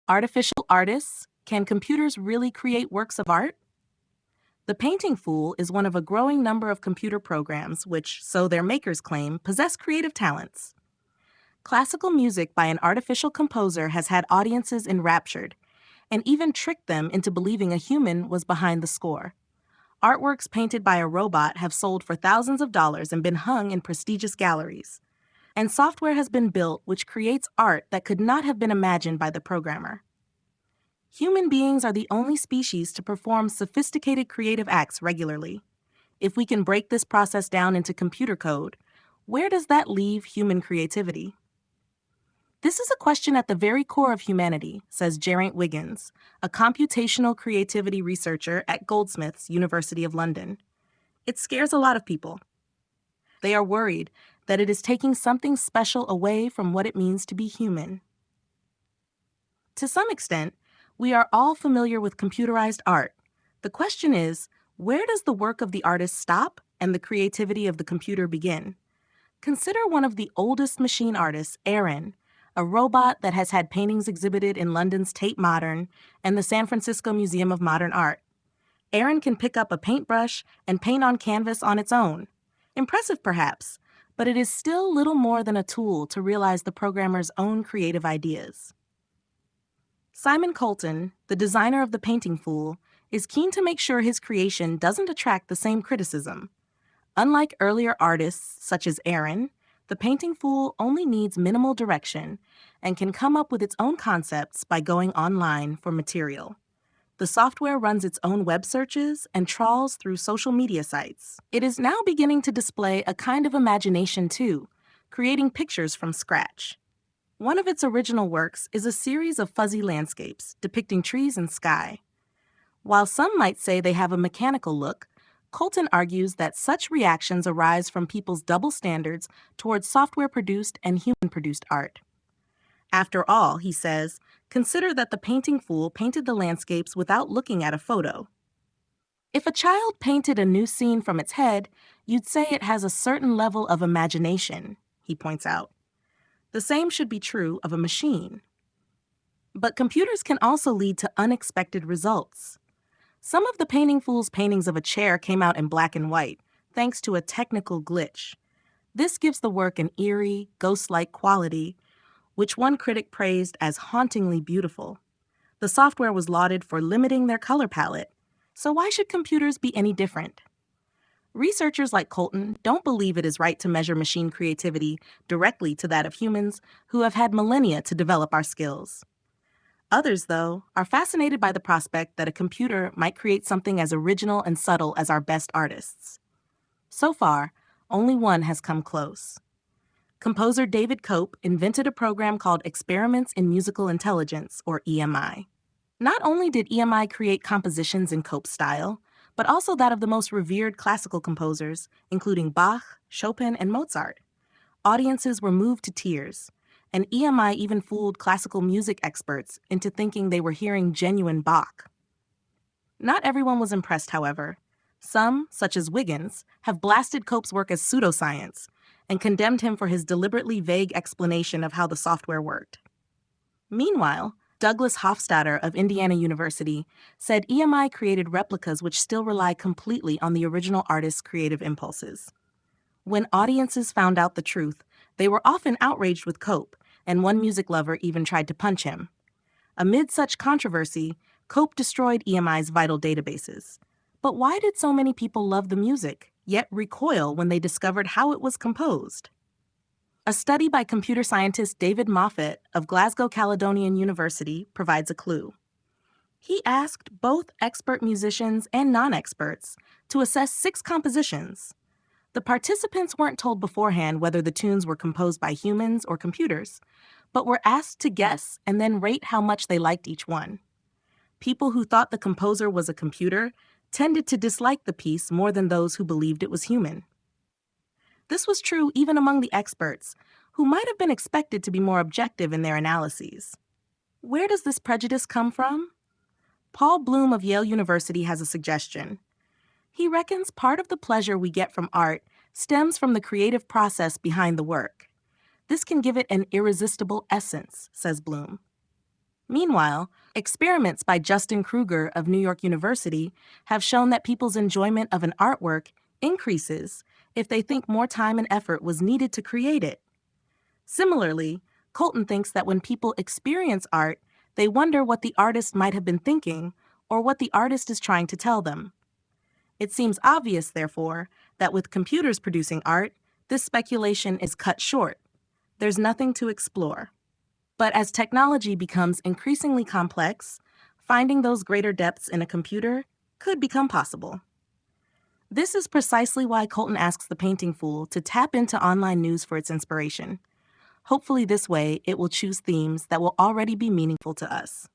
Artificial artists? Can computers really create works of art? The Painting Fool is one of a growing number of computer programs which, so their makers claim, possess creative talents. Classical music by an artificial composer has had audiences enraptured, and even tricked them into believing a human was behind the score. Artworks painted by a robot have sold for thousands of dollars and been hung in prestigious galleries. And software has been built which creates art that could not have been imagined by the programmer. Human beings are the only species to perform sophisticated creative acts regularly. If we can break this process down into computer code, where does that leave human creativity? This is a question at the very core of humanity, says Geraint Wiggins, a computational creativity researcher at Goldsmiths, University of London. It scares a lot of people. They are worried that it is taking something special away from what it means to be human. To some extent, we are all familiar with computerized art. The question is, where does the work of the artist stop and the creativity of the computer begin? Consider one of the oldest machine artists, Aaron, a robot that has had paintings exhibited in London's Tate Modern and the San Francisco Museum of Modern Art. Aaron can pick up a paintbrush and paint on canvas on its own. Impressive, perhaps, but it is still little more than a tool to realize the programmer's own creative ideas. Simon Colton, the designer of The Painting Fool, is keen to make sure his creation doesn't attract the same criticism. Unlike earlier artists such as Aaron, The Painting Fool only needs minimal direction and can come up with its own concepts by going online for material. The software runs its own web searches and trawls through social media sites. It is now beginning to display a kind of imagination too, creating pictures from scratch. One of its original works is a series of fuzzy landscapes depicting trees and sky. While some might say they have a mechanical look, Colton argues that such reactions arise from people's double standards towards software-produced and human-produced art. After all, he says, consider that the Painting Fool painted the landscapes without looking at a photo. If a child painted a new scene from its head, you'd say it has a certain level of imagination, he points out. The same should be true of a machine. But computers can also lead to unexpected results. Some of the Painting Fool's paintings of a chair came out in black and white, thanks to a technical glitch. This gives the work an eerie, ghost-like quality, which one critic praised as hauntingly beautiful. The software was lauded for limiting their color palette, so why should computers be any different? Researchers like Colton don't believe it is right to measure machine creativity directly to that of humans who have had millennia to develop our skills. Others, though, are fascinated by the prospect that a computer might create something as original and subtle as our best artists. So far, only one has come close. Composer David Cope invented a program called Experiments in Musical Intelligence, or EMI. Not only did EMI create compositions in Cope's style, but also that of the most revered classical composers, including Bach, Chopin, and Mozart. Audiences were moved to tears, and EMI even fooled classical music experts into thinking they were hearing genuine Bach. Not everyone was impressed, however. Some, such as Wiggins, have blasted Cope's work as pseudoscience and condemned him for his deliberately vague explanation of how the software worked. Meanwhile, Douglas Hofstadter of Indiana University said EMI created replicas which still rely completely on the original artist's creative impulses. When audiences found out the truth, they were often outraged with Cope, and one music lover even tried to punch him. Amid such controversy, Cope destroyed EMI's vital databases. But why did so many people love the music, yet recoil when they discovered how it was composed? A study by computer scientist David Moffat of Glasgow Caledonian University provides a clue. He asked both expert musicians and non-experts to assess 6 compositions. The participants weren't told beforehand whether the tunes were composed by humans or computers, but were asked to guess and then rate how much they liked each one. People who thought the composer was a computer tended to dislike the piece more than those who believed it was human. This was true even among the experts, who might have been expected to be more objective in their analyses. Where does this prejudice come from? Paul Bloom of Yale University has a suggestion. He reckons part of the pleasure we get from art stems from the creative process behind the work. This can give it an irresistible essence, says Bloom. Meanwhile, experiments by Justin Kruger of New York University have shown that people's enjoyment of an artwork increases if they think more time and effort was needed to create it. Similarly, Colton thinks that when people experience art, they wonder what the artist might have been thinking or what the artist is trying to tell them. It seems obvious, therefore, that with computers producing art, this speculation is cut short. There's nothing to explore. But as technology becomes increasingly complex, finding those greater depths in a computer could become possible. This is precisely why Colton asks the Painting Fool to tap into online news for its inspiration. Hopefully this way, it will choose themes that will already be meaningful to us.